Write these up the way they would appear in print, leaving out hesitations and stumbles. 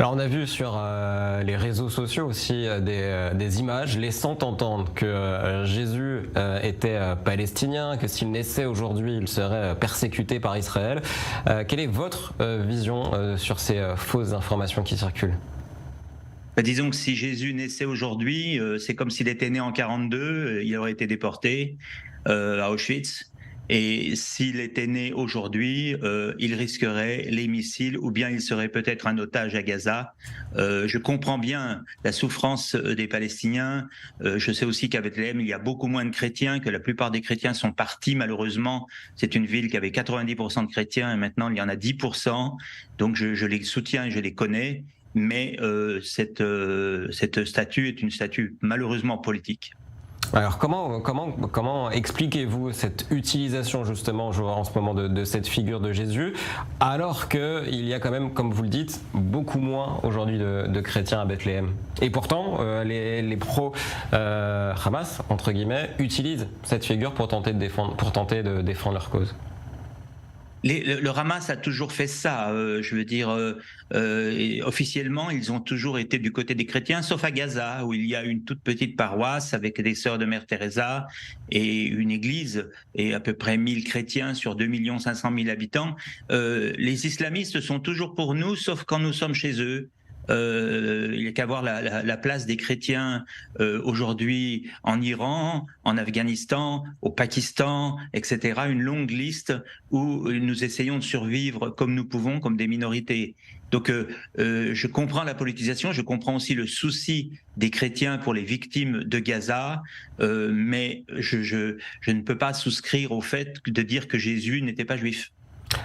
Alors on a vu sur les réseaux sociaux aussi des images laissant entendre que Jésus était palestinien, que s'il naissait aujourd'hui, il serait persécuté par Israël. Quelle est votre vision sur ces fausses informations qui circulent? Disons que si Jésus naissait aujourd'hui, c'est comme s'il était né en 42, il aurait été déporté à Auschwitz. Et s'il était né aujourd'hui, il risquerait les missiles ou bien il serait peut-être un otage à Gaza. Je comprends bien la souffrance des Palestiniens. Je sais aussi qu'à Bethléem, il y a beaucoup moins de chrétiens, que la plupart des chrétiens sont partis malheureusement. C'est une ville qui avait 90% de chrétiens et maintenant il y en a 10%. Donc je les soutiens et je les connais. Mais cette statue est une statue malheureusement politique. Alors comment expliquez-vous cette utilisation justement, je vois en ce moment, de cette figure de Jésus, alors qu'il y a quand même, comme vous le dites, beaucoup moins aujourd'hui de chrétiens à Bethléem. Et pourtant, les pro-Hamas, entre guillemets, utilisent cette figure pour tenter de défendre leur cause. Le Hamas a toujours fait ça. Je veux dire, officiellement, ils ont toujours été du côté des chrétiens, sauf à Gaza, où il y a une toute petite paroisse avec des sœurs de Mère Teresa et une église, et à peu près 1000 chrétiens sur 2 500 000 habitants. Les islamistes sont toujours pour nous, sauf quand nous sommes chez eux. Il n'y a qu'à voir la place des chrétiens aujourd'hui en Iran, en Afghanistan, au Pakistan, etc. Une longue liste où nous essayons de survivre comme nous pouvons, comme des minorités. Donc je comprends la politisation, je comprends aussi le souci des chrétiens pour les victimes de Gaza, mais je ne peux pas souscrire au fait de dire que Jésus n'était pas juif.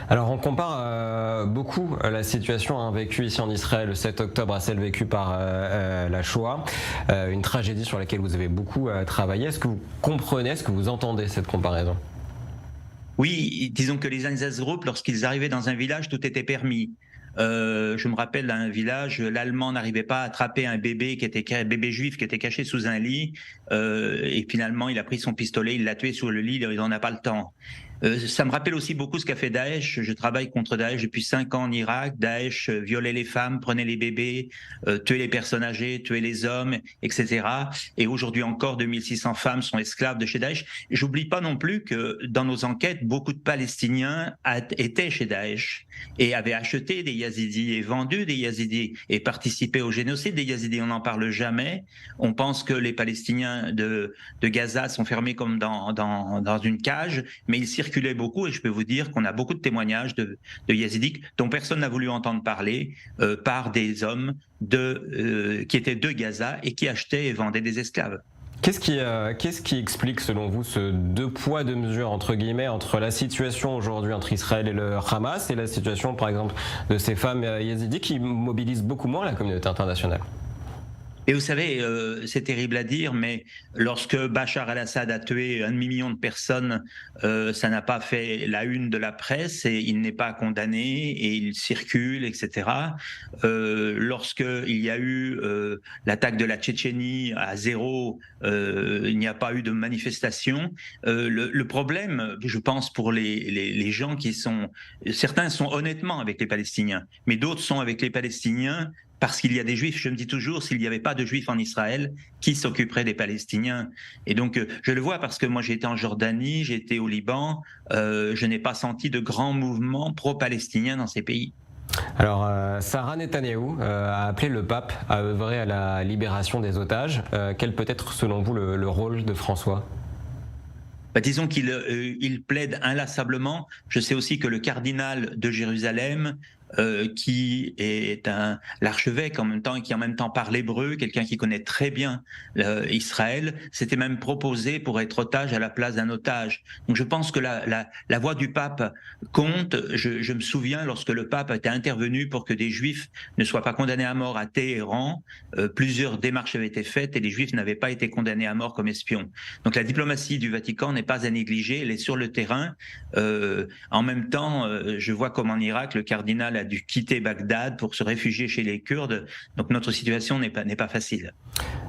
Alors on compare beaucoup la situation vécue ici en Israël le 7 octobre à celle vécue par la Shoah, une tragédie sur laquelle vous avez beaucoup travaillé. Est-ce que vous comprenez, est-ce que vous entendez cette comparaison? Oui, disons que les Einsatzgruppen, lorsqu'ils arrivaient dans un village, tout était permis. Je me rappelle d'un village, l'Allemand n'arrivait pas à attraper un bébé juif qui était caché sous un lit, et finalement il a pris son pistolet, il l'a tué sur le lit, il n'en a pas le temps. Ça me rappelle aussi beaucoup ce qu'a fait Daesh. Je travaille contre Daesh depuis 5 ans en Irak. Daesh violait les femmes, prenait les bébés, tuait les personnes âgées, tuait les hommes, etc. Et aujourd'hui encore, 2600 femmes sont esclaves de chez Daesh. J'oublie pas non plus que dans nos enquêtes, beaucoup de Palestiniens étaient chez Daesh et avaient acheté des Yazidis et vendu des Yazidis et participé au génocide des Yazidis. On n'en parle jamais. On pense que les Palestiniens de Gaza sont fermés comme dans une cage, mais ils circulent beaucoup et je peux vous dire qu'on a beaucoup de témoignages de Yazidis dont personne n'a voulu entendre parler par des hommes qui étaient de Gaza et qui achetaient et vendaient des esclaves. Qu'est-ce qui explique selon vous ce deux poids deux mesures entre guillemets entre la situation aujourd'hui entre Israël et le Hamas et la situation par exemple de ces femmes yézidis qui mobilisent beaucoup moins la communauté internationale? Et vous savez, c'est terrible à dire, mais lorsque Bachar el-Assad a tué 1 million de personnes, ça n'a pas fait la une de la presse et il n'est pas condamné et il circule, etc. Lorsqu'il y a eu l'attaque de la Tchétchénie à zéro, il n'y a pas eu de manifestation. Le problème, je pense, pour les gens certains sont honnêtement avec les Palestiniens, mais d'autres sont avec les Palestiniens parce qu'il y a des Juifs. Je me dis toujours, s'il n'y avait pas de Juifs en Israël, qui s'occuperait des Palestiniens? Et donc, je le vois parce que moi, j'ai été en Jordanie, j'ai été au Liban, je n'ai pas senti de grands mouvements pro-palestiniens dans ces pays. Alors, Sarah Netanyahou a appelé le pape à œuvrer à la libération des otages. Quel peut être, selon vous, le rôle de François? Disons qu'il plaide inlassablement. Je sais aussi que le cardinal de Jérusalem, qui est l'archevêque en même temps et qui en même temps parle hébreu, quelqu'un qui connaît très bien Israël, s'était même proposé pour être otage à la place d'un otage. Donc je pense que la voix du pape compte. Je me souviens lorsque le pape a été intervenu pour que des Juifs ne soient pas condamnés à mort à Téhéran, plusieurs démarches avaient été faites et les Juifs n'avaient pas été condamnés à mort comme espions. Donc la diplomatie du Vatican n'est pas à négliger, elle est sur le terrain. En même temps, je vois comme en Irak, le cardinal a dû quitter Bagdad pour se réfugier chez les Kurdes. Donc notre situation n'est pas facile.